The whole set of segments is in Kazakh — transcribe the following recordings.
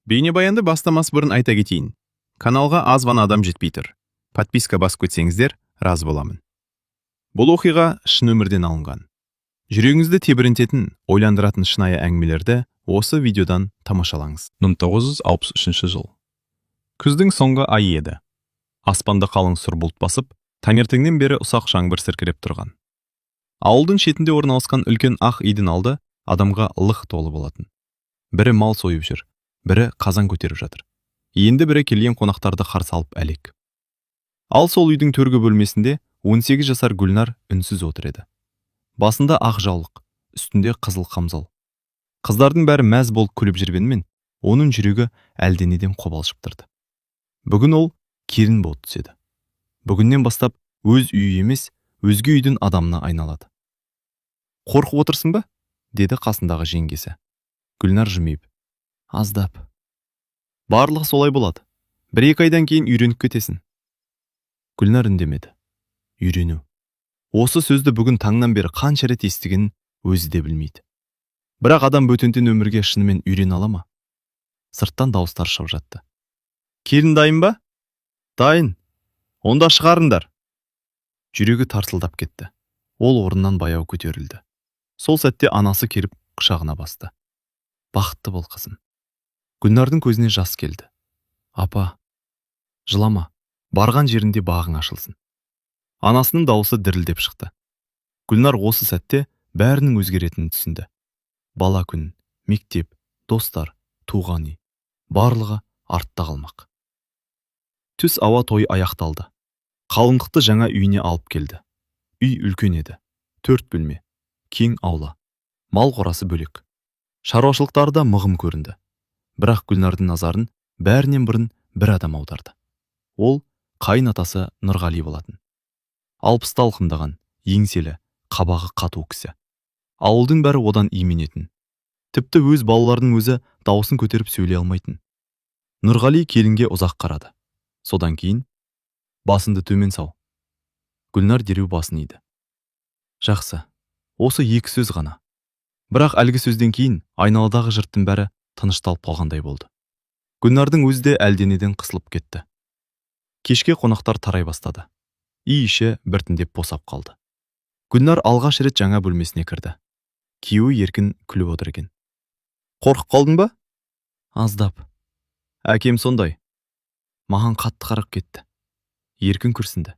Бейнебаянды бастамас бұрын айта кетейін. Каналға аз ғана адам жетпей тұр. Подписка басып кетсеңіздер, разы боламын. Бұл оқиға шын өмірден алынған. Жүрегіңізді тебірентетін, ойландыратын шынайы әңгімелерді осы видеодан тамашалаңыз. 1963 жыл. Күздің соңғы айы еді. Аспанды қалың сұр бұлт басып, таңертеңнен бері ұсақ жаңбыр сіркіреп тұрған. Ауылдың шетінде орналасқан үлкен ақ үйдің алды адамға лық толы болатын. Бірі мал сойып жүр, бірі қазан көтеріп жатыр. Енді бірі келген қонақтарды қарсы алып әлек. Ал сол үйдің төргі бөлмесінде 18 жасар Гүлнар үнсіз отыр еді. Басында ақ жаулық, үстінде қызыл қамзол. Қыздардың бәрі мәз болып күліп жүргенмен, оның жүрегі әлденеден қобалжып тұрды. Бүгін ол келін болып түседі. Бүгіннен бастап өз үйі емес, өзге үйдің адамына айналады. Қорқып отырсың ба? Деді қасындағы жеңгесі. Гүлнар жымиып. Аздап. Барлығы солай болады. 1-2 айдан кейін үйреніп кетесің. Гүлнар үндемеді. Үйрену. Осы сөзді бүгін таңнан бері қанша рет естігенін өзі де білмейді. Бірақ адам бөтентен өмірге шынымен үйрене ала ма? Сырттан дауыстар шығып жатты. Келін дайын ба? Дайын. Онда шығарыңдар. Жүрегі тарсылдап кетті. Ол орнынан баяу көтерілді. Сол сәтте анасы келіп құшағына басты. Бақытты бол, қызым. Гүлнардың көзіне жас келді. Апа, жылама. Барған жерінде бағың ашылсын. Анасының дауысы дірілдеп шықты. Гүлнар осы сәтте бәрінің өзгеретінін түсінді. Бала күн, мектеп, достар, туған үй. Барлығы артта қалмақ. Түс ауа той аяқталды. Қалыңдықты жаңа үйіне алып келді. Үй үлкен еді. 4 бөлме, кең аула. Мал қорасы бөлек. Шаруашылықтарда мығым көрінді. Бірақ Гүлнардың назарын бәрінен бұрын бір адам аударды. Ол қайын атасы Нұрғали болатын. 60-та алқымдаған, еңселі, қабағы қату кісі. Ауылдың бәрі одан именетін. Тіпті өз балалардың өзі дауысын көтеріп сөйлей алмайтын. Нұрғали келінге ұзақ қарады. Содан кейін басынды төмен сау. Гүлнар дереу басын иді. Жақсы. Осы 2 сөз ғана. Бірақ әлгі сөзден кейін айналадағы жұрттың бәрі тынышталып қалғандай болды. Гүлнардың өзі де әлденеден қысылып кетті. Кешке қонақтар тарай бастады. Үй іші біртіндеп босап қалды. Гүлнар алғаш рет жаңа бөлмесіне кірді. Күйеуі еркін күліп отыр екен. Қорқып қалдың ба? Аздап. Әкем сондай. Маған қатты қарап кетті. Еркін күрсінді.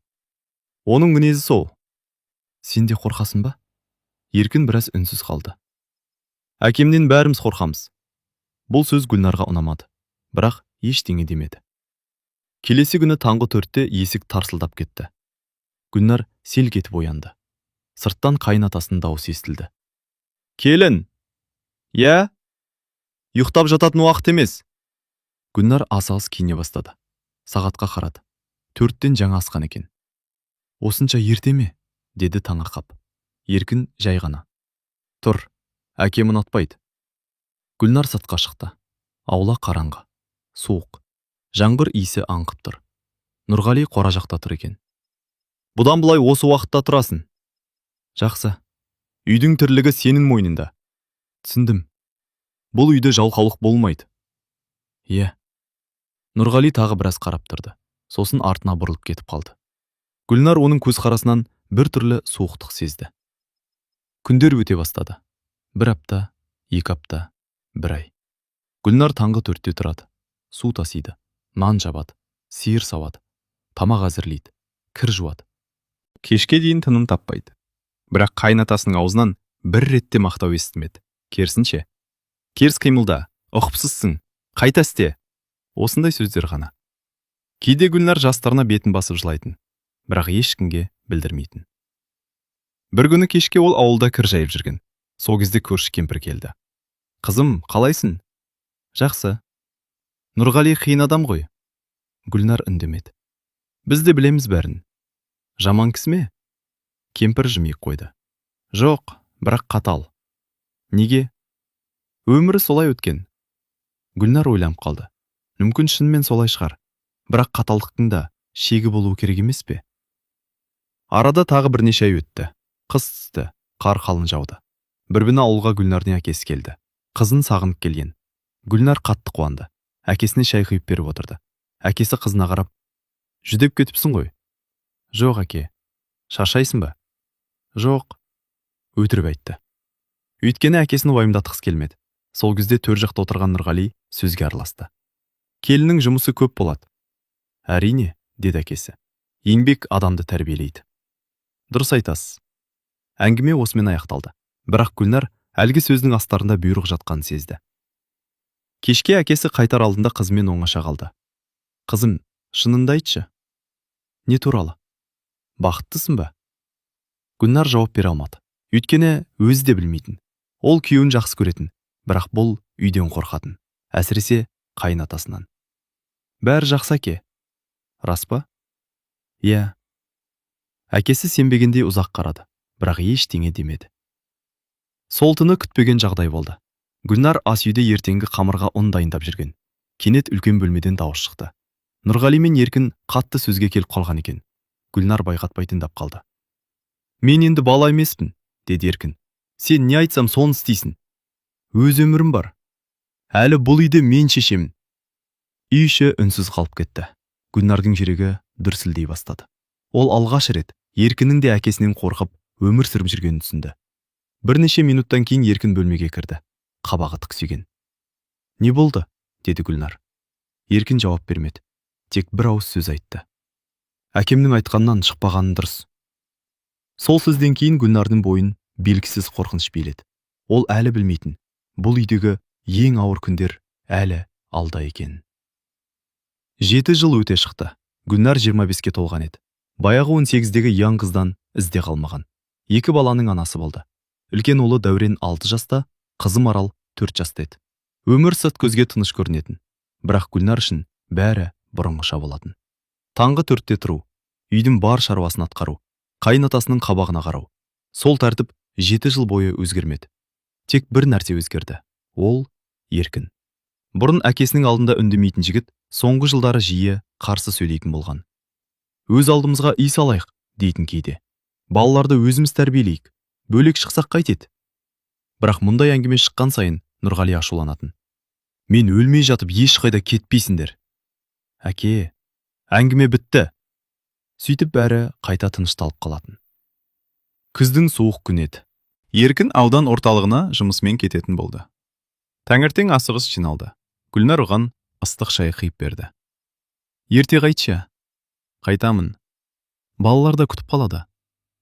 Оның мінезі сол. Сен де қорқасың ба? Еркін біраз үнсіз қалды. Әкемнен бәріміз қорқамыз. Бұл сөз Гүлнарға ұнамады. Бірақ ештеңе демеді. Келесі күні таңғы 4-те есік тарсылдап кетті. Гүлнар селк етіп оянды. Сырттан қайын атасының дауысы естілді. Келін! Я? Ұйықтап жататын уақыт емес. Гүлнар асығыс киіне бастады. Сағатқа қарады. 4-тен жаңа асқан екен. Осынша ерте ме? Деді таңырқап. Еркін жай ғана. Тұр, әкем ұнатпайды. Гүлнар сыртқа шықты. Аула қараңғы, суық. Жаңбыр иісі аңқып тұр. Нұрғали қора жақта тұр екен. Бұдан бұлай осы уақытта тұрасың. Жақсы. Үйдің тірлігі сенің мойнында. Түсіндім. Бұл үйде жалқаулық болмайды. Иә. Нұрғали тағы біраз қарап тұрды. Сосын артына бұрылып кетіп қалды. Гүлнар оның көзқарасынан бір түрлі суықтық сезді. Күндер өте бастады. 1 апта, 2 апта, 1 ай. Гүлнар таңғы 4-те тұрады. Су тасиды, нан жабады, сиыр сауады, тамақ әзірлейді, кір жуады. Кешке дейін тыным таппайды. Бірақ қайын атасының аузынан бір ретте мақтау естімеді. Керісінше, керіс қимылда, ұқыпсызсың, қайта істе. Осындай сөздер ғана. Кейде Гүлнар жастарына бетін басып жылайтын, бірақ ешкімге білдірмейтін. Бір күні кешке ол ауылда кір жайып жүрген. Сол кезде көрші кемпір келді. Қызым, қалайсың? Жақсы. Нұрғали қиын адам ғой. Гүлнар үндемеді. Біз де білеміз бәрін. Жаман кісі ме? Кемпір жымиып қойды. Жоқ, бірақ қатал. Неге? Өмірі солай өткен. Гүлнар ойланып қалды. Мүмкін шынымен солай шығар. Бірақ қаталдықтың да шегі болу керек емес пе? Арада тағы бірнеше ай өтті. Қыс түсті, қар қалың жауды. Бір күні ауылға Гүлнардың әкесі келді. Қызын сағынып келген. Гүлнар қатты қуанды. әкесіне шай құйып беріп отырды. Әкесі қызына қарап, жүдеп кетіпсің ғой. Жоқ, әке. Шаршайсың ба? Жоқ. Өтірік айтты. Өйткені әкесін уайымдатқысы келмеді. Сол кезде төр жақта отырған Нұрғали сөзге араласты. Келіннің жұмысы көп болады. Әрине, деді әкесі. Еңбек адамды тәрбиелейді. Дұрыс айтасыз. Әңгіме осымен аяқталды. Бірақ Гүлнар әлгі сөздің астарында бұйрық жатқанын сезді. Кешке әкесі қайтар алдында қызымен оңаша қалды. Қызым, шыныңды айтшы. Не туралы? Бақыттысың ба? Гүлнар жауап бере алмады. Өйткені өзі де білмейтін. Ол күйеуін жақсы көретін, бірақ бұл үйден қорқатын. Әсіресе қайынатасынан. Бәрі жақсы, әке. Рас па? Иә. Әкесі сенбегендей ұзақ қарады, бірақ ештеңе демеді. Сол түні күтпеген жағдай болды. Гүлнар ас үйде ертеңгі қамырға ұн дайындап жүрген. Кенет үлкен бөлмеден дауыс шықты. Нұрғали мен Еркін қатты сөзге келіп қалған екен. Гүлнар байқатпай тыңдап қалды. Мен енді бала емеспін, деді Еркін. Сен не айтсам соны істейсің. Өз өмірім бар. Әлі бұл үйде мен шешемін. Үй іші үнсіз қалып кетті. Гүлнардың жүрегі дүрсілдей бастады. Ол алғаш рет Еркіннің де әкесінен қорқып өмір сүріп жүргенін түсінді. Бірнеше минуттан кейін Еркін бөлмеге кірді. Қабағы тіксиген. Не болды? Деді Гүлнар. Еркін жауап бермеді. Тек бір ауыз сөз айтты. Әкемнің айтқаннан шықпағаны дұрыс. Сол сөзден кейін Гүлнардың бойын белгісіз қорқыныш биледі. Ол әлі білмейтін. Бұл үйдегі ең ауыр күндер әлі алда екенін. 7 жыл өте шықты. Гүлнар 25-ке толған еді. Баяғы 18-дегі яң қыздан ізде қалмаған. 2 баланың анасы болды. Үлкен ұлы Дәурен 6 жаста, қызы Марал 4 жаста еді. Өмір сырт көзге тыныш көрінетін. Бірақ Гүлнар үшін бәрі бұрынғыша болатын. Таңғы 4-те тұру, үйдің бар шаруасын атқару, қайынатасының қабағына қарау. Сол тәртіп 7 жыл бойы өзгермеді. Тек бір нәрсе өзгерді. Ол Еркін. Бұрын әкесінің алдында үндемейтін жігіт, соңғы жылдары жиі қарсы сөйлейтін болған. Өз алдымызға үй салайық, дейтін кейде. Балаларды өзіміз тәрбиелейік. Бөлек шықсақ қайтеді. Бірақ мұндай әңгіме шыққан сайын Нұрғали ашуланатын. Мен өлмей жатып ешқайда кетпейсіңдер. Әке, әңгіме бітті. Сөйтіп бәрі қайта тынышталып қалатын. Күздің суық күні еді. Еркін аудан орталығына жұмысымен кететін болды. Таңертең асығыс жиналды. Гүлнар оған ыстық шай құйып берді. Ерте қайтшы. Қайтамын. Балалар да күтіп қалады.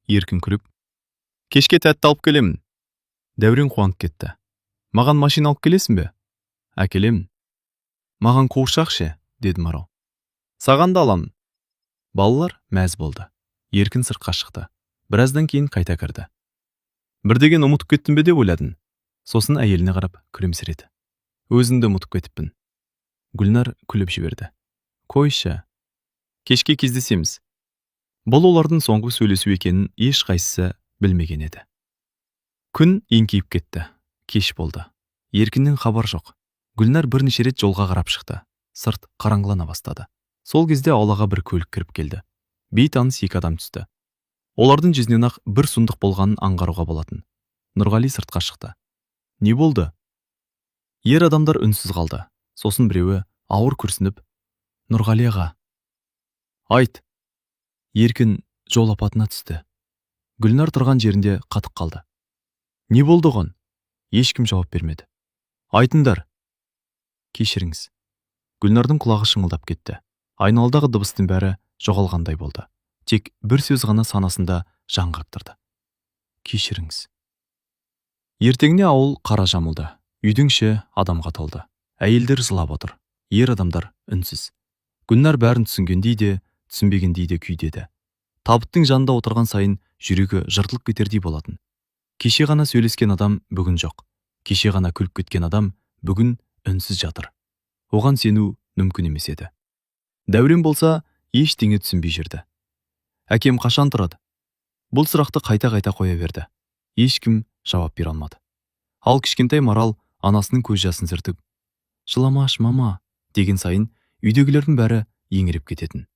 Еркін күліп. Кешке тәтті алып келемін. Дәурен қуанып кетті. Маған машина алып келесің бе? Әкелемін. Маған қуыршақ ше, деді Марал. Саған да аламын. Балалар мәз болды. Еркін сыртқа шықты. Біраздан кейін қайта кірді. Бірдеген ұмытып кеттім бе деп ойладың. Сосын әйеліне қарап күлімсіреді. Өзіңді ұмытып кетіппін. Гүлнар күліп жіберді. Қойшы. Кешке кездесеміз. Бұл олардың соңғы сөйлесу екенін ешқайсысы білмеген еді. Күн еңкейіп кетті. Кеш болды. Еркіннен хабар жоқ. Гүлнар бірнеше рет жолға қарап шықты. Сырт қараңғылана бастады. Сол кезде аулаға бір көлік кіріп келді. Бейтаныс 2 адам түсті. Олардың жүзінен ақ бір сұмдық болғанын аңғаруға болатын. Нұрғали сыртқа шықты. Не болды? Ер адамдар үнсіз қалды. Сосын біреуі ауыр күрсініп, Нұрғали аға. Айт. Еркін жол апатына түсті. Гүлнар тұрған жерінде қатып қалды. Не болды оған? Ешкім жауап бермеді. Айтыңдар. Кешіріңіз. Гүлнардың құлағы шыңылдап кетті. Айналдағы дыбыстың бәрі жоғалғандай болды. Тек бір сөз ғана санасында жан қақтырды. Кешіріңіз. Ертеңіне ауыл қара жамылды. Үйдің іші адамға толды. Әйелдер жылап отыр. Ер адамдар үнсіз. Гүлнар бәрін түсінгендей де, түсінбегендей де күйдеді. Табыттың жанында отырған сайын жүрегі жыртылып кетердей болатын. Кеше ғана сөйлескен адам бүгін жоқ. Кеше ғана күліп кеткен адам бүгін үнсіз жатыр. Оған сену мүмкін емес еді. Дәурен болса ештеңе түсінбей жүрді. Әкем қашан тұрады? Бұл сұрақты қайта-қайта қоя берді. Ешкім жауап бере алмады. Ал кішкентай Марал анасының көз жасын сүртіп, жыламаш, мама, деген сайын үйдегілердің бәрі еңіреп кететін.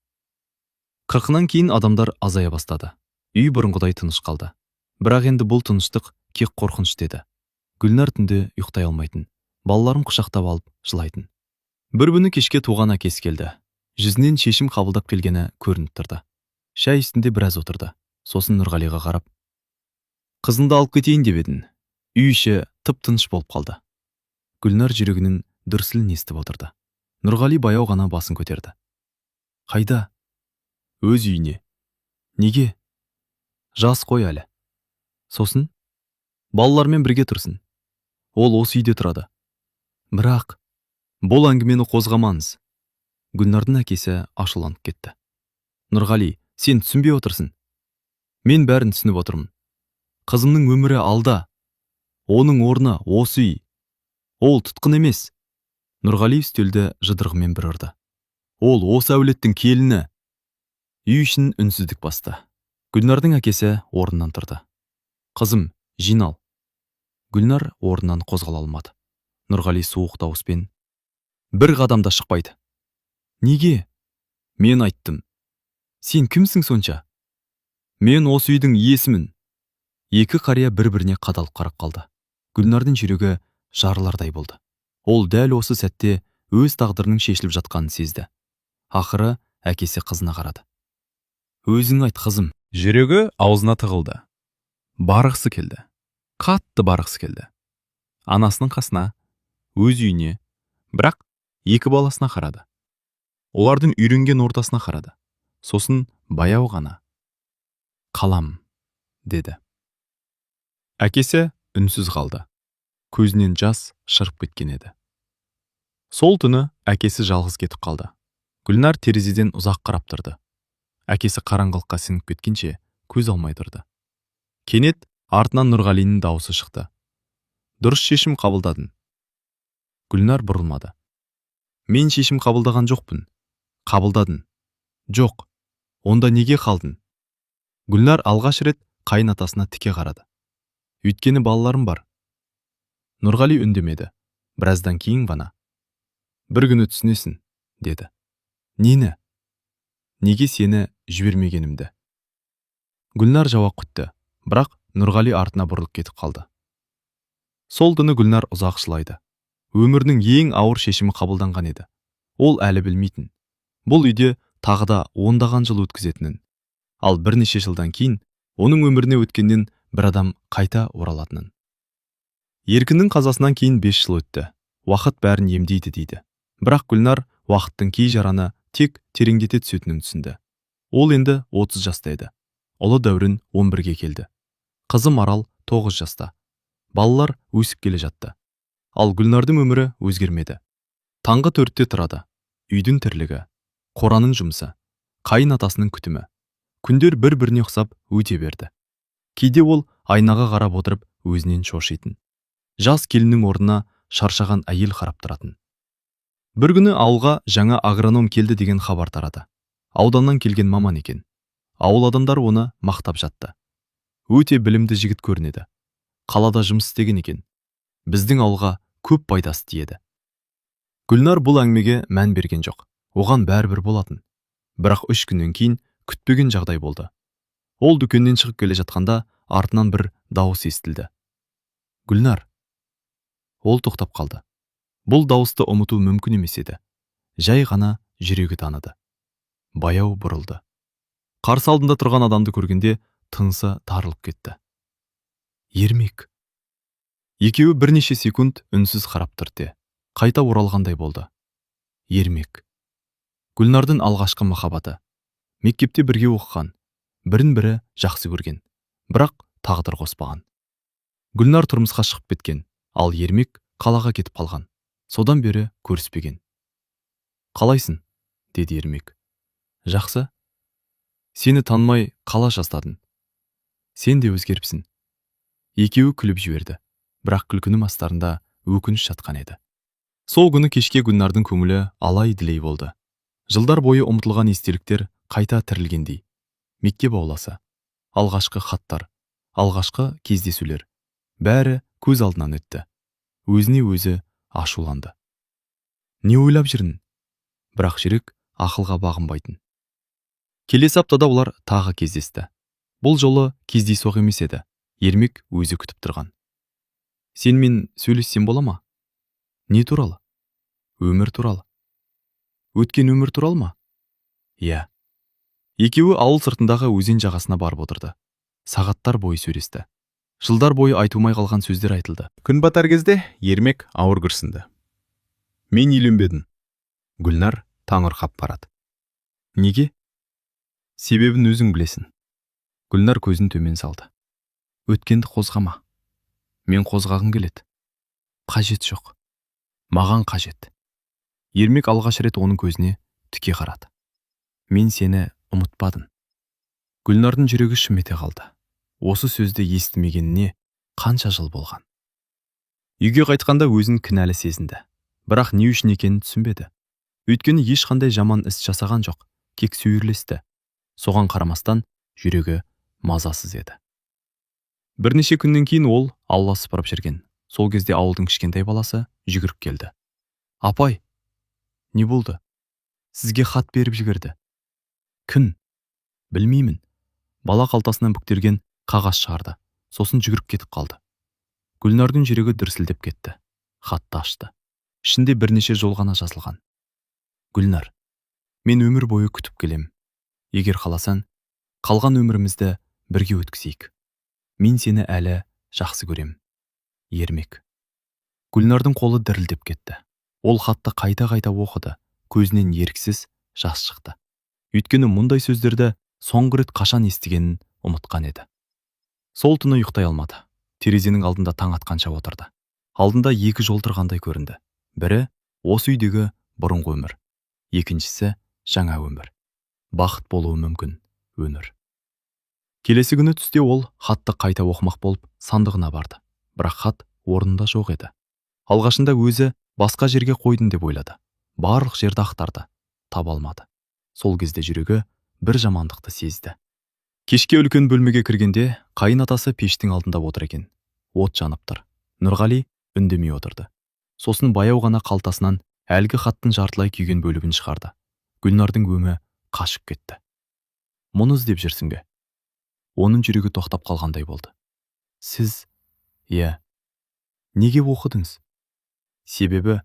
40-нан кейін адамдар азая бастады. Үй бұрынғыдай тыныш қалды. Бірақ енді бұл тыныштық кек қорқыныш деді. Гүлнар түнде ұйықтай алмайтын. Балаларын құшақтап алып жылайтын. Бір күні кешке туған әкесі келді. Жүзінен шешім қабылдап келгені көрініп тұрды. Шай үстінде біраз отырды. Сосын Нұрғалиға қарап: «Қызыңды алып кетейін деп едің». Үй іші тып-тыныш болып қалды. Гүлнар жүрегінің дүрсілін естіп отырды. Нұрғали баяу ғана басын көтерді. «Қайда?» «Өз үйіне». «Неге?» «Жас қой әлі». «Сосын?» «Балалармен бірге тұрсын. Ол осы үйде тұрады». «Бірақ...» «Бұл әңгімені қозғамаңыз». Гүлнардың әкесі ашуланып кетті. «Нұрғали, сен түсінбей отырсың». «Мен бәрін түсініп отырмын. Қызымның өмірі алда. Оның орны осы үй. Ол тұтқын емес». Нұрғали үстелді жұдырығымен бір ұрды. «Ол осы әулеттің келіні». Үй ішін үнсіздік басты. Гүлнардың әкесі орнынан тұрды. «Қызым, жинал». Гүлнар орнынан қозғала алмады. Нұрғали суық дауыспен: «Бір қадам да шықпайды». «Неге?» «Мен айттым». «Сен кімсің сонша?» «Мен осы үйдің иесімін». Екі қария бір-біріне қадалып қарап қалды. Гүлнардың жүрегі жарылардай болды. Ол дәл осы сәтте өз тағдырының шешіліп жатқанын сезді. Ақыры әкесі қызына қарады. «Өзің айт, қызым». Жүрегі аузына тығылды. Барғысы келді. Қатты барғысы келді. Анасының қасына, өз үйіне, бірақ екі баласына қарады. Олардың үйренген ортасына қарады. Сосын баяу ғана: «Қалам», деді. Әкесі үнсіз қалды. Көзінен жас шырып кеткен еді. Сол түні әкесі жалғыз кетіп қалды. Гүлнар терезеден ұзақ қарап тұрды. Әкесі қараңғылыққа сіңіп кеткенше көз алмай тұрды. Кенет артынан Нұрғалиның дауысы шықты. «Дұрыс шешім қабылдадың». Гүлнар бұрылмады. «Мен шешім қабылдаған жоқпын». «Қабылдадың». «Жоқ». «Онда неге қалдың?» Гүлнар алғаш рет қайын атасына тіке қарады. «Өйткені балаларым бар». Нұрғали үндемеді. Біраздан кейін ғана: «Бір күні түсінесің», деді. «Нені?» «Неге сені жібермегенімді». Гүлнар жауап күтті, бірақ Нұрғали артына бұрылып кетіп қалды. Сол түні Гүлнар ұзақ жылайды. Өмірінің ең ауыр шешімі қабылданған еді. Ол әлі білмейтін. Бұл үйде тағы да ондаған жыл өткізетінін. Ал бірнеше жылдан кейін оның өміріне өткеннен бір адам қайта оралатынын. Еркіннің қазасынан кейін 5 жыл өтті. Уақыт бәрін емдейді дейді. Бірақ Гүлнар уақыттың кей жараны тек тереңдете түсетінін түсінді. Ол енді 30 жаста еді. Ұлы Дәурен 11-ге келді. Қызы Марал 9 жаста. Балалар өсіп келе жатты. Ал Гүлнардың өмірі өзгермеді. Таңғы 4-те тұрады. Үйдің тірлігі, қораның жұмысы, қайын атасының күтімі. Күндер бір-біріне ұқсап өте берді. Кейде ол айнаға қарап отырып өзінен шошитын. Жас келіннің орнына шаршаған әйел қарап тұратын. Бір күні ауылға жаңа агроном келді деген хабар тарады. Ауданнан келген маман екен. Ауыл адамдар оны мақтап жатты. Өте білімді жігіт көрінеді. Қалада жұмыс істеген екен. Біздің ауылға көп пайдасы тиеді. Гүлнар бұл әңгімеге мән берген жоқ. Оған бәрібір болатын. Бірақ 3 күннен кейін күтпеген жағдай болды. Ол дүкеннен шығып келе жатқанда артынан бір дауыс естілді. «Гүлнар». Ол тоқтап қалды. Бұл дауысты ұмыту мүмкін емес еді. Жай ғана жүрегі таныды. Баяу бұрылды. Қарсы алдында тұрған адамды көргенде тынысы тарылып кетті. Ермек. Екеуі бірнеше секунд үнсіз қарап тұрды. Қайта оралғандай болды. Ермек. Гүлнардың алғашқы махаббаты. Мектепте бірге оқыған, бірін-бірі жақсы көрген, бірақ тағдыр қоспаған. Гүлнар тұрмысқа шығып кеткен, ал Ермек қалаға кетіп қалған. Содан бері көріспеген. «Қалайсың?» деді Ермек. «Жақсы. Сені танымай қала жастадың. Сен де өзгеріпсің». Екеуі күліп жіберді, бірақ күлкінің астарында өкініш жатқан еді. Сол күні кешке Гүлнардың көңілі алай-дүлей болды. Жылдар бойы ұмытылған естеліктер қайта тірілгендей. Мектеп ауласы, алғашқы хаттар, алғашқы кездесулер, бәрі көз алдынан өтті. Өзіне өзі ашуланды. Не ойлап жүрін? Бірақ жүрек ақылға бағынбайтын. Келесі аптада олар тағы кездесті. Бұл жолы кездейсоқ емес еді. Ермек өзі күтіп тұрған. «Сен мен сөйлессем бола ма?» «Не туралы?» «Өмір туралы». Өткен өмір туралы ма? Иә. Екеуі ауыл сыртындағы өзен жағасына барып отырды. Сағаттар бойы сөйлесті. Жылдар бойы айтылмай қалған сөздер айтылды. Күн батар кезде Ермек ауыр күрсінді. Мен үйленбедім. Гүлнар таңырқап барады. Неге? Себебін өзің білесің. Гүлнар көзін төмен салды. Өткенді қозғама. Мен қозғағым келеді. Қажет жоқ. Маған қажет. Ермек алғаш рет оның көзіне тіке қарады. Мен сені ұмытпадым. Гүлнардың жүрегі шым ете қалды. Осы сөзді естімегеніне қанша жыл болған. Үйге қайтқанда өзін кінәлі сезінді. Бірақ не үшін екенін түсінбеді. Өйткені ешқандай жаман іс жасаған жоқ, кек сүйірлесті. Соған қарамастан жүрегі мазасыз еді. Бірнеше күннен кейін ол аула сыпырып жүрген. Сол кезде ауылдың кішкентай баласы жүгіріп келді. Апай, не болды? Сізге хат беріп жіберді. Кім? Білмеймін. Бала қалтасынан бүктелген қағаз шығарды. Сосын жүгіріп кетіп қалды. Гүлнардың жүрегі дүрсілдеп кетті. Хатты ашты. Ішінде бірнеше жол ғана жазылған. Гүлнар, мен өмір бойы күтіп келем. Егер қаласан, қалған өмірімізді бірге өткізейік. Мен сені әлі жақсы көрем. Ермек. Гүлнардың қолы дірілдеп кетті. Ол хатты қайта-қайта оқыды. Көзінен еріксіз жас шықты. Өйткені мұндай сөздерді соңғы рет қашан естігенін ұмытқан еді. Сол түні ұйықтай алмады. Терезенің алдында таң атқанша отырды. Алдында екі жол тұрғандай көрінді. Бірі осы үйдегі бұрынғы өмір. Екіншісі жаңа өмір. Бақыт болуы мүмкін өмір. Келесі күні түсте ол хатты қайта оқымақ болып сандығына барды. Бірақ хат орнында жоқ еді. Алғашында өзі басқа жерге қойдым деп ойлады. Барлық жерді ақтарды. Таба алмады. Сол кезде жүрегі бір жамандықты сезді. Кешке үлкен бөлмеге кіргенде қайын атасы пештің алдында отыр екен. От жанып тұр. Нұрғали үндемей отырды. Сосын баяу ғана қалтасынан әлгі хаттың жартылай күйген бөлігін шығарды. Гүлнардың өңі қашып кетті. Мұны іздеп жүрсің бе? Оның жүрегі тоқтап қалғандай болды. Сіз? Иә. Неге оқыдыңыз? Себебі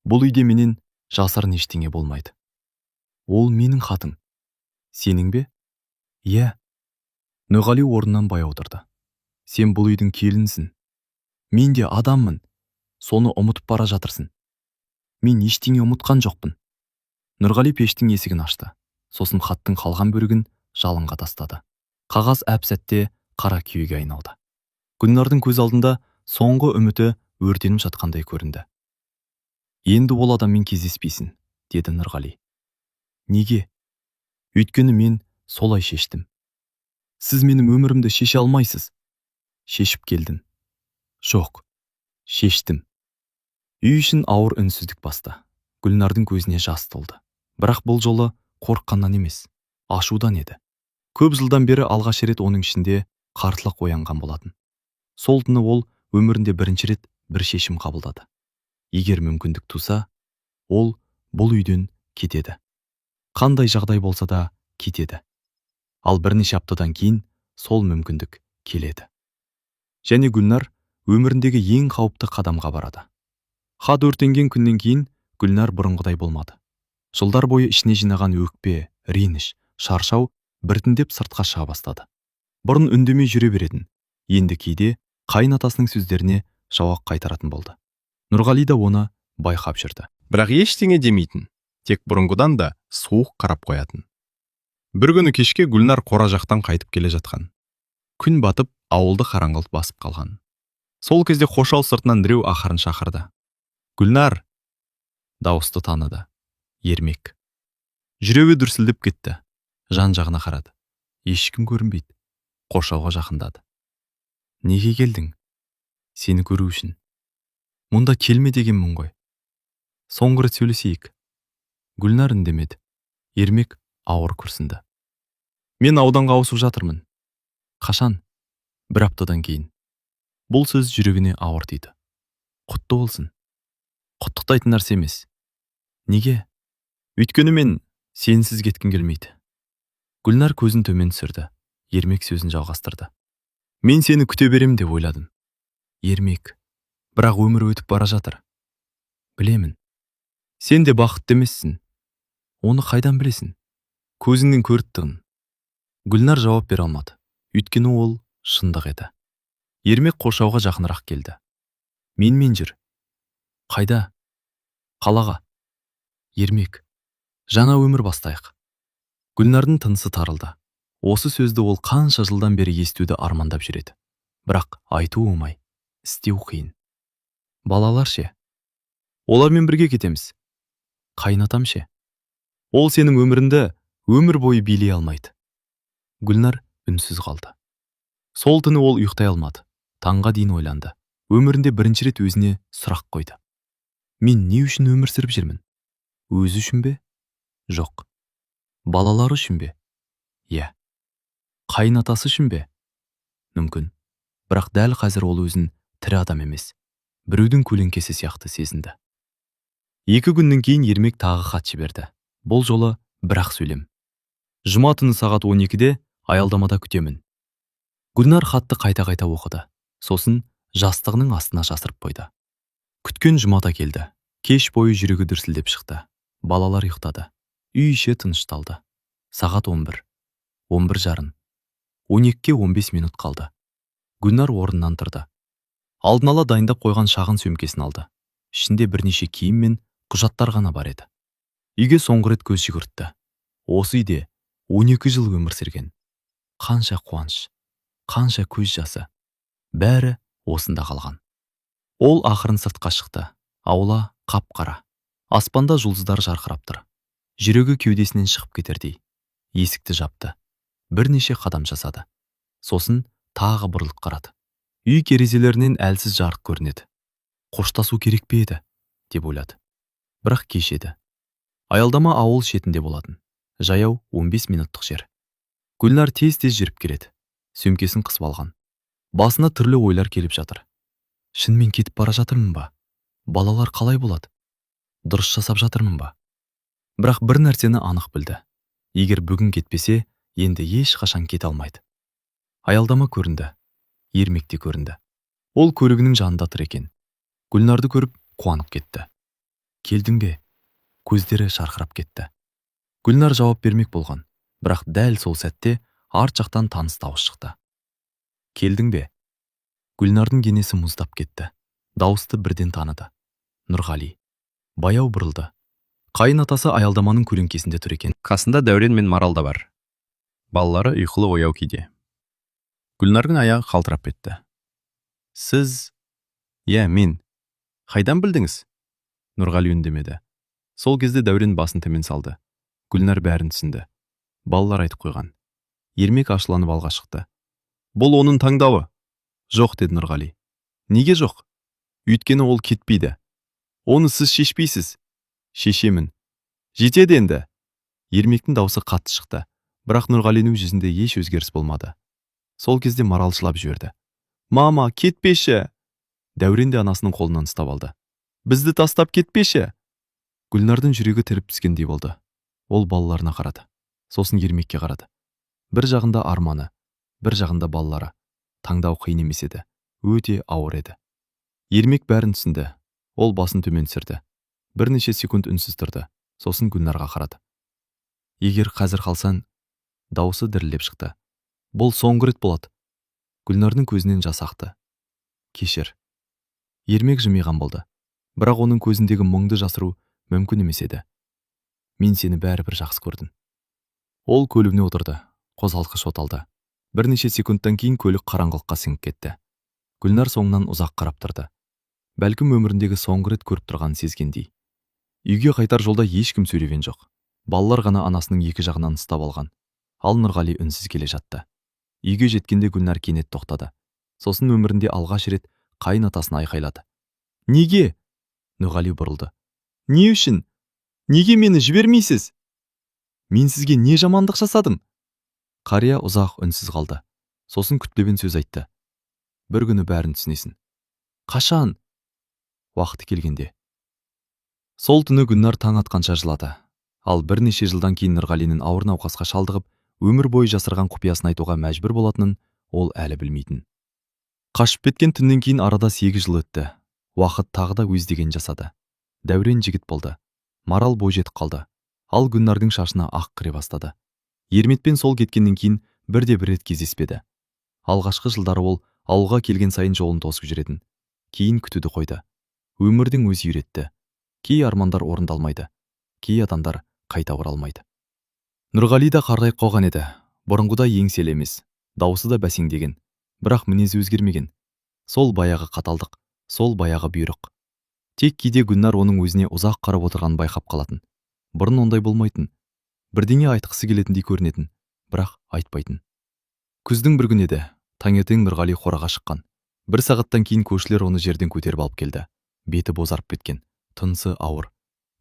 бұл үйде менен жасырын ештеңе болмайды. Ол менің хатым. Сенің бе? Иә. Нұрғали орнынан баяу отырды. Сен бұл үйдің келінсің. Мен де адаммын. Соны ұмытып бара жатырсың. Мен ештеңе ұмытқан жоқпын. Нұрғали пештің есігін ашты. Сосын хаттың қалған бөлігін жалынға тастады. Қағаз әп-сәтте қара күйеге айналды. Гүлнардың көз алдында соңғы үміті өртеніп жатқандай көрінді. Енді ол адаммен кездеспейсің, деді Нұрғали. Неге? Өйткені мен солай шештім. Сіз менің өмірімді шеше алмайсыз. Шешіп келдім. Жоқ, шештім. Үй ішін ауыр үнсіздік басты. Гүлнардың көзіне жас толды. Бірақ бұл жолы қорыққаннан емес, ашудан еді. Көп жылдан бері алғаш рет оның ішінде қартылық оянған болатын. Сол түні ол өмірінде бірінші рет бір шешім қабылдады. Егер мүмкіндік туса, ол бұл үйден кетеді. Қандай жағдай болса да кетеді. Ал бірнеше аптадан кейін сол мүмкіндік келеді. Және Гүлнар өміріндегі ең қауіпті қадамға барады. Хат өртенген күннен кейін Гүлнар бұрынғыдай болмады. Жылдар бойы ішіне жинаған өкпе, реніш, шаршау біртіндеп сыртқа шыға бастады. Бұрын үндемей жүре беретін, енді кейде қайын атасының сөздеріне жауап қайтаратын болды. Нұрғали да оны байқап жүрді. Бірақ ештеңе демейтін, тек бұрынғыдан да суық қарап қоятын. Бір күні кешке Гүлнар қора жақтан қайтып келе жатқан. Күн батып, ауылды қараңғылық басып қалған. Сол кезде қоршау сыртынан біреу ақырын шақырды. Гүлнар! Дауысты таныды. Ермек. Жүрегі дүрсілдеп кетті. Жан-жағына қарады. Ешкім көрінбейді. Қоршауға жақындады. Неге келдің? Сені көру үшін. Мұнда келме дегенмін ғой. Соңғы рет сөйлесейік. Гүлнар үндемеді. Ермек ауыр күрсінді. Мен ауданға ауысып жатырмын. Қашан? Бір аптадан кейін. Бұл сөз жүрегіне ауыр тиді. Құтты болсын. Құттықтайтын нәрсе емес. Неге? Өйткені мен сенсіз кеткім келмейді. Гүлнар көзін төмен түсірді. Ермек сөзін жалғастырды. Мен сені күте берем деп ойладым. Ермек, бірақ өмір өтіп бара жатыр. Білемін. Сен де бақытты емессің. Оны қайдан білесің? Көзіңнен көріп тұрмын. Гүлнар жауап бере алмады. Өйткені ол шындық еді. Ермек қоршауға жақынырақ келді. Менімен жүр. Қайда? Қалаға. Ермек, жаңа өмір бастайық. Гүлнардың тынысы тарылды. Осы сөзді ол қанша жылдан бері естуді армандап жүреді. Бірақ айту оңай, істеу қиын. Балалар ше? Олармен бірге кетеміз. Қайнатам ше? Ол сенің өміріңді өмір бойы билей алмайды. Гүлнар үнсіз қалды. Сол түні ол ұйықтай алмады. Таңға дейін ойланды. Өмірінде бірінші рет өзіне сұрақ қойды. Мен не үшін өмір сүріп жүрмін? Өзі үшін бе? Жоқ. Балалары үшін бе? Иә. Қайнатасы үшін бе? Мүмкін. Бірақ дәл қазір ол өзін тірі адам емес, біреудің көлеңкесі сияқты сезінді. 2 күннен кейін Ермек тағы хат жіберді. Бұл жолы бір-ақ сөйлем. Жұма түні сағат 12-де аялдамада күтемін. Гүлнар хатты қайта-қайта оқыды. Сосын жастығының астына жасырып қойды. Күткен жұмада келді. Кеш бойы жүрегі дүрсілдеп шықты. Балалар ұйықтады. Үй іші тынышталды. Сағат 11, 11:30, 12-ге 15 минут қалды. Гүлнар орнынан тұрды. Алдын ала дайындап қойған шағын сөмкесін алды. Ішінде бірнеше киім мен құжаттар ғана бар еді. Үйге соңғы рет көз жүгіртті. Осы үйде 12 жыл өмір сүрген. Қанша қуаныш, қанша көз жасы. Бәрі осында қалған. Ол ақырын сыртқа шықты. Аула қап-қара. Аспанда жұлдыздар жарқырап тұр. Жүрегі кеудесінен шығып кетердей. Есікті жапты. Бірнеше қадам жасады. Сосын тағы бұрылып қарады. Үй терезелерінен әлсіз жарық көрінеді. Қоштасу керек пе еді, деп ойлады. Бірақ кеш еді. Аялдама ауыл шетінде болатын. Жаяу 15 минуттық жер. Гүлнар тез-тез жүріп келеді. Сөмкесін қысып алған. Басына түрлі ойлар келіп жатыр. Шынымен кетіп бара жатырмын ба? Балалар қалай болады? Дұрыс жасап жатырмын ба? Бірақ бір нәрсені анық білді. Егер бүгін кетпесе, енді ешқашан кете алмайды. Аялдама көрінді. Ермек те көрінді. Ол көлігінің жанында тұр екен. Гүлнарды көріп қуанып кетті. Келдің бе? Көздері шарқырап кетті. Гүлнар жауап бермек болған. Бірақ дәл сол сәтте арт жақтан таныс дауыс шықты. Келдің бе? Гүлнардың денесі мұздап кетті. Дауысты бірден таныды. Нұрғали. Баяу бұрылды. Қайын атасы аялдаманың көлеңкесінде тұр екен. Қасында Дәурен мен Марал да бар. Балалары ұйқылы ояу күйде. Гүлнардың аяғы қалтырап кетті. Сіз... Мен. Қайдан білдіңіз? Нұрғали үндемеді. Сол кезде Дәурен басын төмен салды. Гүлнар бәрін түсінді. Балалар айтып қойған. Ермек ашуланып алға шықты. Бұл оның таңдауы. Жоқ, деді Нұрғали. Неге жоқ? Өйткені ол кетпейді. Оны сіз шешпейсіз. Шешемін. Жетеді енді. Ермектің даусы қатты шықты. Бірақ Нұрғалиның жүзінде еш өзгеріс болмады. Сол кезде Марал жылап жіберді. Мама, кетпеші. Дәурен де анасының қолынан ұстап алды. Бізді тастап кетпеші. Гүлнардың жүрегі тіріп түскендей болды. Ол балаларына қарады. Сосын Ермекке қарады. Бір жағында арманы, бір жағында балалары. Таңдау қиын емес еді. Өте ауыр еді. Ермек бәрін түсінді. Ол басын төмен түсірді. Бірнеше секунд үнсіз тұрды. Сосын Гүлнарға қарады. Егер қазір қалсаң, дауысы дірілдеп шықты. Бұл соңғы рет болады. Гүлнардың көзінен жас ақты. Кешір. Ермек жымиған болды. Бірақ оның көзіндегі мұңды жасыру мүмкін емес еді. Мен сені бәрібір жақсы көрдім. Ол көлігіне отырды. Қозғалтқыш оталды. Бірнеше секундтан кейін көлік қараңғылыққа сіңіп кетті. Гүлнар соңынан ұзақ қарап тұрды. Бәлкім өміріндегі соңғы рет көріп тұрғанын сезгендей. Үйге қайтар жолда ешкім сөйлеген жоқ. Балалар ғана анасының екі жағынан ұстап алған. Ал Нұрғали үнсіз келе жатты. Үйге жеткенде Гүлнар кенет тоқтады. Сосын өмірінде алғаш рет қайын атасын айқайлады. Неге? Нұрғали бұрылды. Не үшін? Неге мені жібермейсіз? Мен сізге не жамандық жасадым? Қария ұзақ үнсіз қалды. Сосын күтпеген сөз айтты. Бір күні бәрін түсінесің. Қашан? Уақыты келгенде. Сол түні Гүлнар таң атқанша жылады. Ал бірнеше жылдан кейін Нұрғалинің ауыр науқасқа шалдығып, өмір бойы жасырған құпиясын айтуға мәжбүр болатынын ол әлі білмейтін. Қашып кеткен түннен кейін арада 8 жыл өтті. Уақыт тағы да өз деген жасады. Дәурен жігіт болды. Марал бойжетіп қалды. Ал Гүлнардың шашына ақ кіре бастады. Ерметпен сол кеткеннен кейін бірде бір рет кездеспеді. Алғашқы жылдары ол ауылға келген сайын жолын тосып жүретін. Кейін күтуді қойды. Өмірдің өзі үйретті. Кей армандар орындалмайды. Кей адамдар қайта оралмайды. Нұрғали да қарғайып қалған еді. Бұрынғыдай еңселі емес, даусы да бәсеңдеген. Бірақ мінезі өзгермеген. Сол баяғы қаталдық, сол баяғы бұйрық. Тек кейде Гүлнар оның өзіне ұзақ қарап отырғанын байқап қалатын. Бұрын ондай болмайтын. Бірдеңе айтқысы келетіндей көрінетін, бірақ айтпайтын. Күздің бір күні еді. Таңертең Нұрғали қораға шыққан. Бір сағаттан кейін көршілер оны жерден көтеріп алып келді. Беті бозарып кеткен, тынысы ауыр.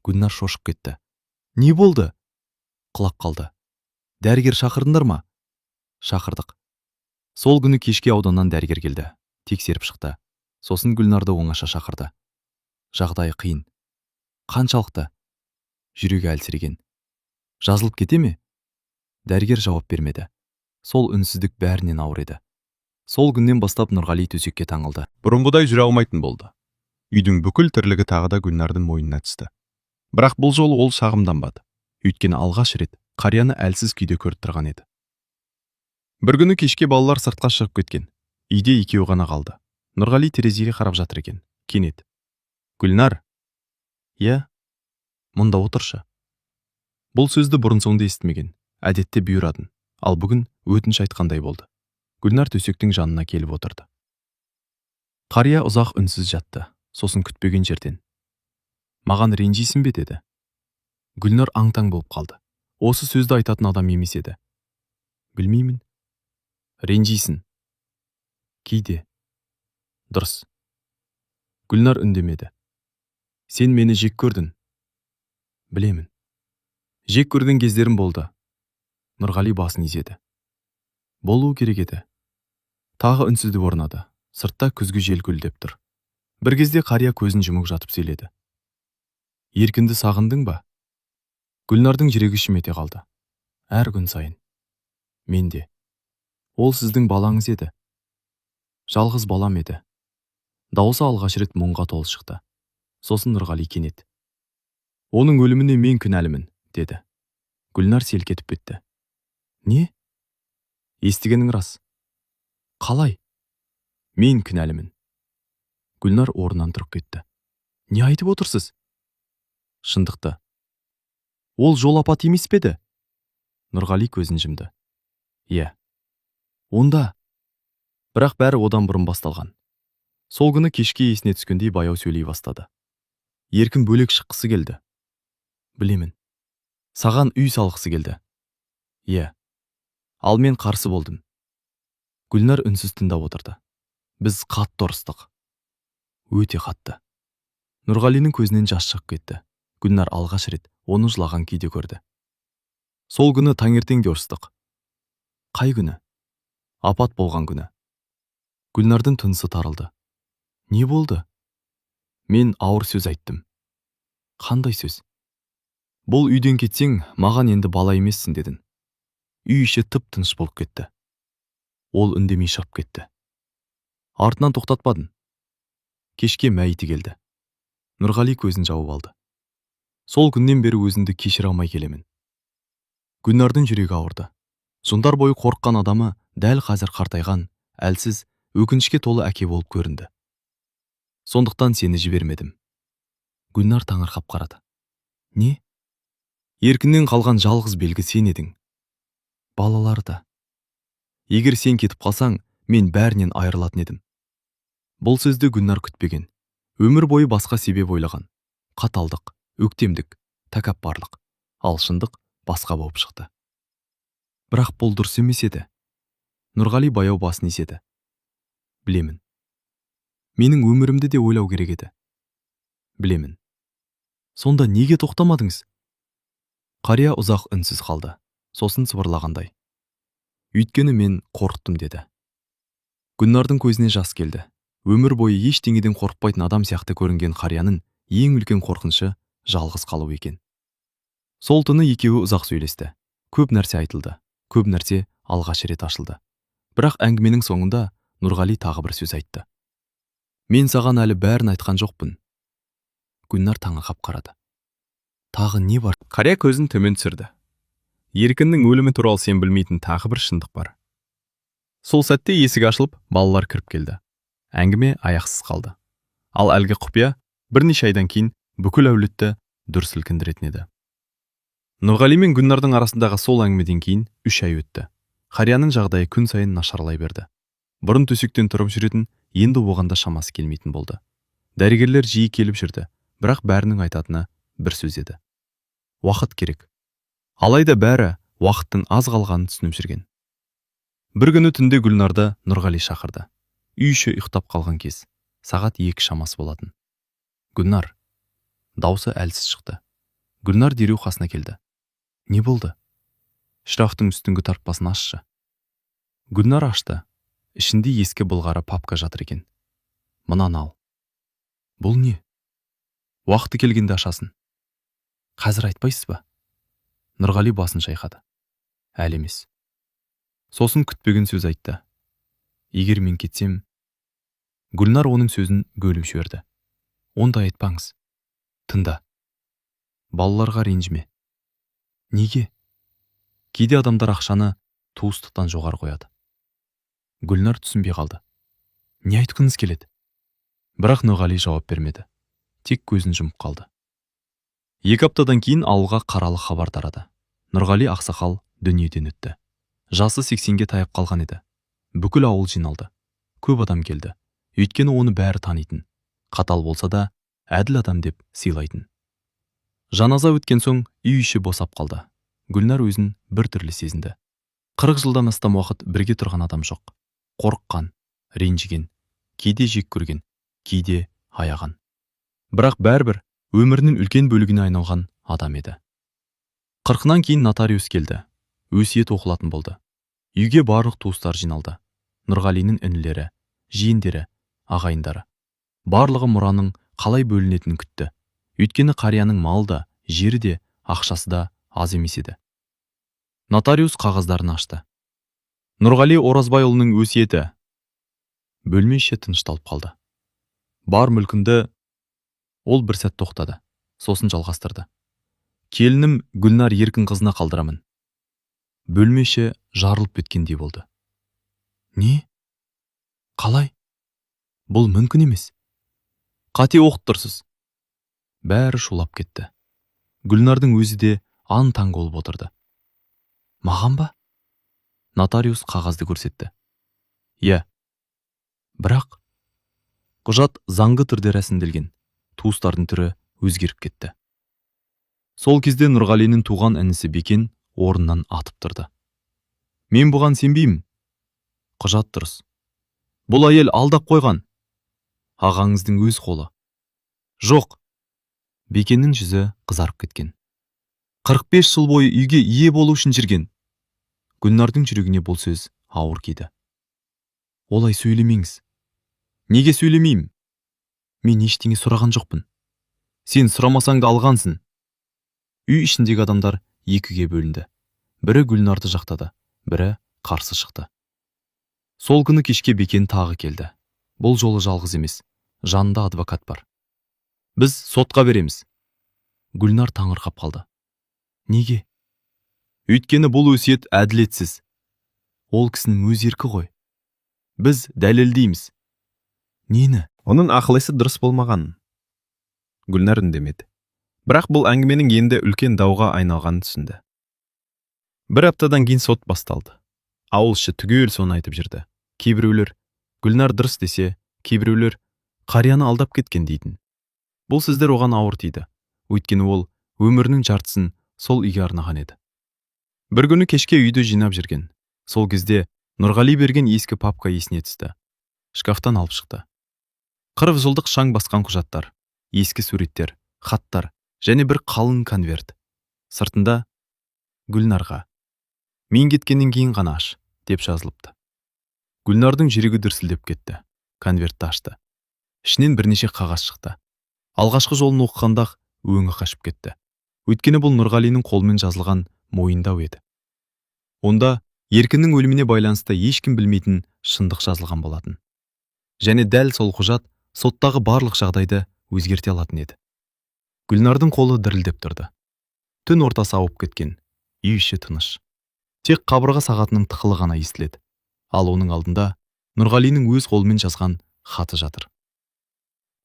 Гүлнар шошып кетті. Не болды? Құлап қалды. Дәрігер шақырдыңдар ма? Шақырдық. Сол күні кешке ауданнан дәрігер келді. Тексеріп шықты. Сосын Гүлнарды оңаша шақырды. Жағдайы қиын. Қаншалықты? Жүрегі әлсіреген. Жазылып кете ме? Дәрігер жауап бермеді. Сол үнсіздік бәрінен ауыр еді. Сол күннен бастап Нұрғали төсекке таңылды. Бұрынғыдай жүре алмайтын болды. Үйдің бүкіл тірлігі тағы да Гүлнардың мойнына түсті. Бірақ бұл жолы ол шағымданбады. Өйткені алғаш рет қарияны әлсіз күйде көріп тұрған еді. Бір күні кешке балалар сыртқа шығып кеткен. Үйде екеуі ғана қалды. Нұрғали терезеге қарап жатыр екен. Кенет: Гүлнар. Иә, мұнда отыршы. Бұл сөзді бұрын соңды естімеген. Әдетте бұйыратын, ал бүгін өтініш айтқандай болды. Гүлнар төсектің жанына келіп отырды. Қария ұзақ үнсіз жатты. Сосын күтпеген жерден: Маған ренжисің бе деді. Гүлнар аң-таң болып қалды. Осы сөзді айтатын адам емес еді. Білмеймін. Ренжисің. Кейде. Дұрыс. Гүлнар үндемеді. Сен мені жек көрдің. Білемін. Жек көрген кездерім болды. Нұрғали басын изеді. Болуы керек еді. Тағы үнсіздік орнады. Сыртта күзгі жел гүлдеп тұр. Бір кезде қария көзін жұмып жатып сөйледі. Еркінді сағындың ба? Гүлнардың жүрегі шімете қалды. Әр күн сайын. Мен де. Ол сіздің балаңыз еді. Жалғыз балам еді. Дауысы алғаш рет мұңға толы шықты. Сосын Нұрғали кенет: Оның өліміне мен кінәлімін, деді. Гүлнар селк етіп кетті. Не? Естігенің рас. Қалай? Мен кінәлімін. Гүлнар орнынан тұрып кетті. Не айтып отырсыз? Шындықты. Ол жол апаты емес пе еді? Нұрғали көзін жұмды. Иә. Онда. Бірақ бәрі одан бұрын басталған. Сол күні кешке есіне түскендей баяу сөйлей бастады. Еркін бөлек шыққысы келді. Білемін. Саған үй салғысы келді. Иә. Ал мен қарсы болдым. Гүлнар үнсіз тыңдап отырды. Біз қатты ұрыстық. Өте қатты. Нұрғалиның көзінен жас шығып кетті. Гүлнар алғаш рет оны жылаған күйде көрді. Сол күні таңертең де ұрыстық. Қай күні? Апат болған күні. Гүлнардың тынысы тарылды. Не болды? Мен ауыр сөз айттым. Қандай сөз? Бұл үйден кетсең, маған енді бала емессің дедің. Үй іші тып-тыныш болып кетті. Ол үндемей шығып кетті. Артынан тоқтатпадың. Кешке мәйіті келді. Нұрғали көзін жауып алды. Сол күннен бері өзімді кешіре алмай келемін. Гүлнардың жүрегі ауырды. Жылдар бойы қорыққан адамы дәл қазір қартайған, әлсіз, өкінішке толы әке болып көрінді. Сондықтан сені жібермедім. Гүлнар таңырқап қарады. Не? Еркіннен қалған жалғыз белгі сен едің. Балалар да. Егер сен кетіп қалсаң, мен бәрінен айырылатын едім. Бұл сөзді Гүлнар күтпеген. Өмір бойы басқа себеп ойлаған. Қаталдық, өктемдік, тәкаппарлық. Ал шындық басқа болып шықты. Бірақ бұл дұрыс емес еді. Нұрғали баяу басын изеді. Білемін. Менің өмірімді де ойлау керек еді. Білемін. Сонда неге тоқтамадыңыз? Қария ұзақ үнсіз қалды. Сосын сыбырлағандай: Өйткені мен қорықтым деді. Гүлнардың көзіне жас келді. Өмір бойы ештеңеден қорықпайтын адам сияқты көрінген қарияның ең үлкен қорқынышы жалғыз қалу екен. Сол түні екеуі ұзақ сөйлесті. Көп нәрсе айтылды. Көп нәрсе алғаш рет ашылды. Бірақ әңгіменің соңында Нұрғали тағы бір сөз айтты. Мен саған әлі бәрін айтқан жоқпын. Гүлнар таңырқап қарады. Тағы не бар? Қария көзін төмен түсірді. Еркіннің өлімі туралы сен білмейтін тағы бір шындық бар. Сол сәтте есік ашылып, балалар кіріп келді. Әңгіме аяқсыз қалды. Ал әлгі құпия бірнеше айдан кейін бүкіл әулетті дүр сілкіндіретін еді. Нұрғали мен Гүлнардың арасындағы сол әңгімеден кейін 3 ай өтті. Қарияның жағдайы күн сайын нашарлай берді. Бұрын төсектен тұрып жүретін, енді оған да шамасы келмейтін болды. Дәрігерлер жиі келіп жүрді, бірақ бәрінің айтатыны бір сөз еді. Уақыт керек. Алайда бәрі уақыттың аз қалғанын түсініп жүрген. Бір күні түнде Гүлнарды Нұрғали шақырды. Үй іші ұйықтап қалған кез, сағат 2 шамасы болатын. Гүлнар. Даусы әлсіз шықты. Гүлнар дереу қасына келді. Не болды? Шкафтың үстіңгі тартпасын ашшы. Гүлнар ашты. Ішінде ескі былғары папка жатыр екен. Мынаны ал. Бұл не? Уақыты келгенде ашасын. Қазір айтпайсыз ба? Нұрғали басын шайқады. Әлі емес. Сосын күтпеген сөз айтты. Егер мен кетсем... Гүлнар оның сөзін бөліп жіберді. Ондай айтпаңыз. Тыңда. Балаларға ренжіме. Неге? Кейде адамдар ақшаны туыстықтан жоғары қояды. Гүлнар түсінбей қалды. Не айтқыңыз келеді? Бірақ Нұрғали жауап бермеді. Тек көзін жұмып қалды. 2 аптадан кейін ауылға қаралы хабар тарады. Нұрғали ақсақал дүниеден өтті. Жасы 80-ге таяп қалған еді. Бүкіл ауыл жиналды. Көп адам келді. Өйткені оны бәрі танитын. Қатал болса да, әділ адам деп сыйлайтын. Жаназа өткен соң үй іші босап қалды. Гүлнар өзін бір түрлі сезінді. 40 жылдан астам уақыт бірге тұрған адам жоқ. Қорыққан, ренжіген, кейде жек көрген, кейде аяған. Бірақ бәрібір өмірінің үлкен бөлігіне айналған адам еді. 40-нан кейін нотариус келді. Өсиет оқылатын болды. Үйге барлық туыстар жиналды. Нұрғалиның інілері, жиендері, ағайындары. Барлығы мұраның қалай бөлінетінін күтті. Өйткені қарияның малы да, жері де, ақшасы да аз емес еді. Нотариус қағаздарын ашты. Нұрғали Оразбайұлының өсиеті. Бөлме іші тынышталып қалды. Бар мүлкімді... Ол бір сәт тоқтады. Сосын жалғастырды. Келінім Гүлнар еркін қызына қалдырамын. Бөлме іші жарылып кеткендей болды. Не? Қалай? Бұл мүмкін емес. Қате оқып тұрсыз. Бәрі шулап кетті. Гүлнардың өзі де аң-таң болып отырды. Маған ба? Нотариус қағазды көрсетті. Иә. Бірақ құжат заңды түрде рәсімделген. Туыстардың түрі өзгеріп кетті. Сол кезде Нұрғалинің туған інісі Бекен орнынан атып тұрды. Мен бұған сенбеймін. Құжат дұрыс. Бұл әйел алдап қойған. Ағаңыздың өз қолы. Жоқ. Бекеннің жүзі қызарып кеткен. 45 жыл бойы үйге ие болу үшін жүрген. Гүлнардың жүрегіне бұл сөз ауыр тиді. Олай сөйлемеңіз. Неге сөйлемеймін? Мен ештеңе сұраған жоқпын. Сен сұрамасаң да алғансың. Үй ішіндегі адамдар екіге бөлінді. Бірі Гүлнарды жақтады, бірі қарсы шықты. Сол күні кешке Бекен тағы келді. Бұл жолы жалғыз емес, жанында адвокат бар. Біз сотқа береміз. Гүлнар таңырқап қалды. Неге? Өйткені бұл өсиет әділетсіз. Ол кісінің өз еркі ғой. Біз дәлелдейміз. Нені? Оның ақыл-есі дұрыс болмаған. Гүлнар үндемеді. Бірақ бұл әңгіменің енді үлкен дауға айналғанын түсінді. 1 аптадан кейін сот басталды. Ауыл іші түгел соны айтып жүрді. Кейбіреулер Гүлнар дұрыс десе, кейбіреулер қарияны алдап кеткен дейтін. Бұл сөздер оған ауыр тиді. Өйткені ол өмірінің жартысын сол үйге арнаған еді. Бір күні кешке үйді жинап жүрген. Сол кезде Нұрғали берген ескі папка есіне түсті. Шкафтан алып шықты. 40 жылдық шаң басқан құжаттар, ескі суреттер, хаттар және бір қалың конверт. Сыртында Гүлнарға. Мен кеткеннен кейін ғана аш, деп жазылыпты. Гүлнардың жүрегі дүрсілдеп кетті. Конвертті ашты. Ішінен бірнеше қағаз шықты. Алғашқы жолын оқығанда өңі қашып кетті. Өйткені бұл Нұрғалиның қолмен жазылған мойындау еді. Онда еркінің өліміне байланысты ешкім білмейтін шындық жазылған болатын. Және дәл сол құжат соттағы барлық жағдайды өзгерте алатын еді. Гүлнардың қолы дірілдеп тұрды. Түн ортасы ауып кеткен. Үй іші тыныш. Тек қабырға сағатының тықылы ғана естіледі. Ал оның алдында Нұрғалиның өз қолымен жазған хаты жатыр.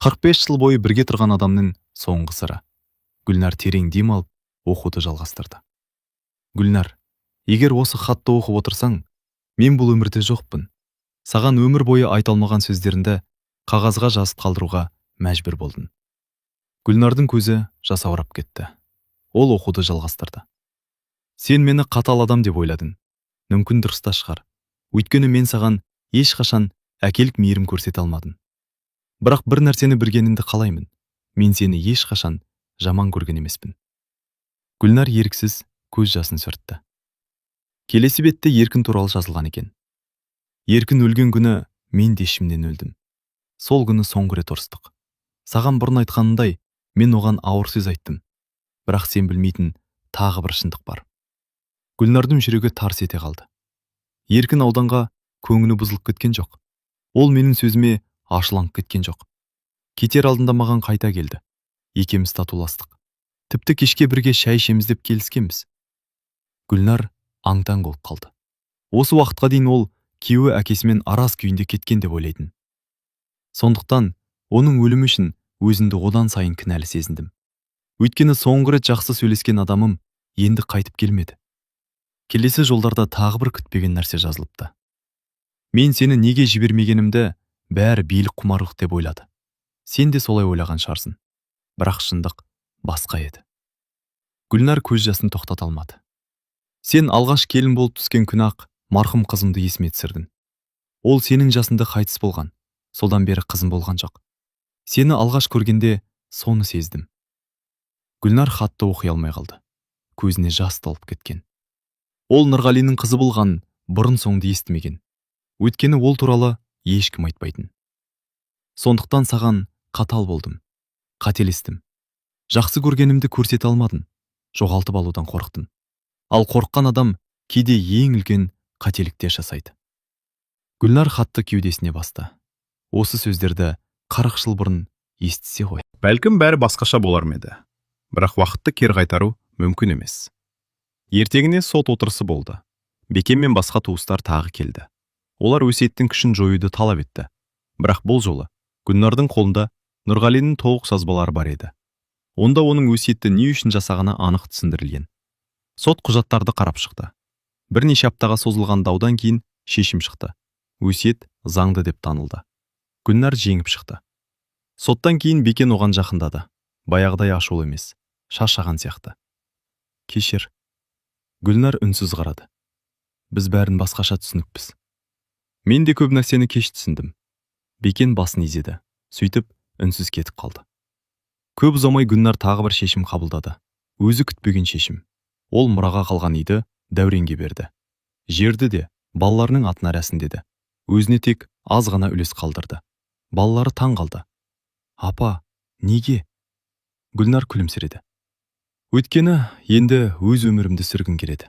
45 жыл бойы бірге тұрған адамның соңғы сыры. Гүлнар терең дем алып, оқуды жалғастырды. Гүлнар, егер осы хатты оқып отырсаң, мен бұл өмірде жоқпын. Саған өмір бойы айталмаған сөздеріңді қағазға жазып қалдыруға мәжбүр болдың. Гүлнардың көзі жасаурап кетті. Ол оқуды жалғастырды. Сен мені қатал адам деп ойладың. Мүмкін дұрыс та шығар. Өйткені мен саған ешқашан әкелік мейірім көрсете алмадым. Бірақ бір нәрсені білгеніңді қалаймын. Мен сені ешқашан жаман көрген емеспін. Гүлнар еріксіз көз жасын сүртті. Келесі бетте Еркін туралы жазылған екен. Еркін өлген күні мен де ішімнен өлдім. Сол күні соңғы рет ұрыстық. Саған бұрын айтқанымдай, мен оған ауыр сөз айттым. Бірақ сен білмейтін тағы бір шындық бар. Гүлнардың жүрегі тарс ете қалды. Еркін ауданға көңілі бұзылып кеткен жоқ. Ол менің сөзіме ашуланып кеткен жоқ. Кетер алдында маған қайта келді. Екеуміз татуластық. Тіпті кешке бірге шай ішеміз деп келіскенбіз. Гүлнар аң-таң болып қалды. Осы уақытқа дейін ол күйеуі әкесімен араз күйінде кеткен деп ойлайтын. Сондықтан оның өлімі үшін өзімді одан сайын кінәлі сезіндім. Өйткені соңғы рет жақсы сөйлескен адамым енді қайтып келмеді. Келесі жолдарда тағы бір күтпеген нәрсе жазылыпты. Мен сені неге жібермегенімді бәрі билік құмарлық деп ойлады. Сен де солай ойлаған шығарсың. Бірақ шындық басқа еді. Гүлнар көз жасын тоқтата алмады. Сен алғаш келін болып түскен күні-ақ марқұм қызымды есіме түсірдің. Ол сенің жасында қайтыс болған. Содан бері қызым болған жоқ. Сені алғаш көргенде соны сездім. Гүлнар хатты оқи алмай қалды. Көзіне жас толып кеткен. Ол Нұрғалиның қызы болған бұрын соңды естімеген. Өйткені ол туралы ешкім айтпайтын. Сондықтан саған қатал болдым. Қателестім. Жақсы көргенімді көрсете алмадым. Жоғалтып алудан қорықтым. Ал қорыққан адам кейде ең үлкен қателіктер жасайды. Гүлнар хатты кеудесіне басты. Осы сөздерді 40 жыл бұрын естісе ғой. Бәлкім бәрі басқаша болар ма еді. Бірақ уақытты кері қайтару мүмкін емес. Ертеңіне сот отырысы болды. Бекем мен басқа туыстар тағы келді. Олар өсиеттің күшін жоюды талап етті. Бірақ бұл жолы Гүлнардың қолында Нұрғалиның толық жазбалары бар еді. Онда оның өсиетті не үшін жасағаны анық түсіндірілген. Сот құжаттарды қарап шықты. Бірнеше аптаға созылған даудан кейін шешім шықты. Өсиет заңды деп танылды. Гүлнар жеңіп шықты. Соттан кейін Бекен оған жақындады. Баяғыдай ашулы емес, шаршаған сияқты. Кешір. Гүлнар үнсіз қарады. Біз бәрін басқаша түсінікпіз. Мен де көп нәрсені кеш түсіндім. Бекен басын изеді. Сөйтіп үнсіз кетіп қалды. Көп ұзамай Гүлнар тағы бір шешім қабылдады. Өзі күтпеген шешім. Ол мұраға қалған үйді Дәуренге берді. Жерді де балаларының атына рәсімдеді. Өзіне тек аз ғана үлес қалдырды. Балалары таң қалды. Апа, неге? Гүлнар күлімсіреді. Өйткені енді өз өмірімді сүргім келеді.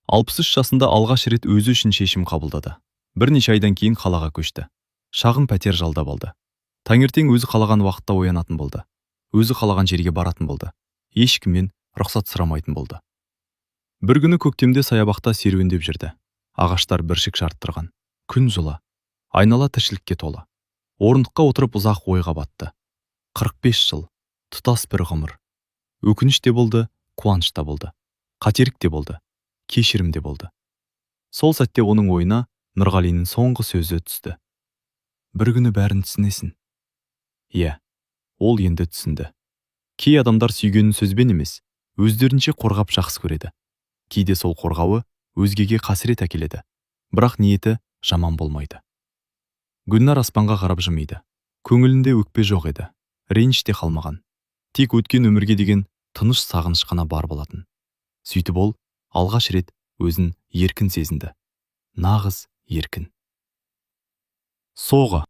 63 жасында алғаш рет өзі үшін шешім қабылдады. Бірнеше айдан кейін қалаға көшті. Шағын пәтер жалдап алды. Таңертең өзі қалаған уақытта оянатын болды. Өзі қалаған жерге баратын болды. Ешкіммен рұқсат сұрамайтын болды. Бір күні көктемде саябақта серуендеп жүрді. Ағаштар біршік жарып тұрған. Күн жылы. Айнала тіршілікке толы. Орындыққа отырып ұзақ ойға батты. 45 жыл. Тұтас бір ғұмыр. Өкініш те болды, қуаныш та болды. Қатерік те болды. Кешірім де болды. Сол сәтте оның ойына Нұрғалиның соңғы сөзі түсті. Бір күні бәрін түсінесің. Иә, ол енді түсінді. Кей адамдар сүйгенін сөзбен емес, өздерінше қорғап жақсы көреді. Кейде сол қорғауы өзгеге қасірет әкеледі. Бірақ ниеті жаман болмайды. Гүлнар аспанға қарап жымиды. Көңілінде өкпе жоқ еді. Реніш те қалмаған. Тек өткен өмірге деген тыныш сағыныш қана бар болатын. Сөйтіп ол алғаш рет өзін еркін сезінді. Нағыз еркін. Соғы.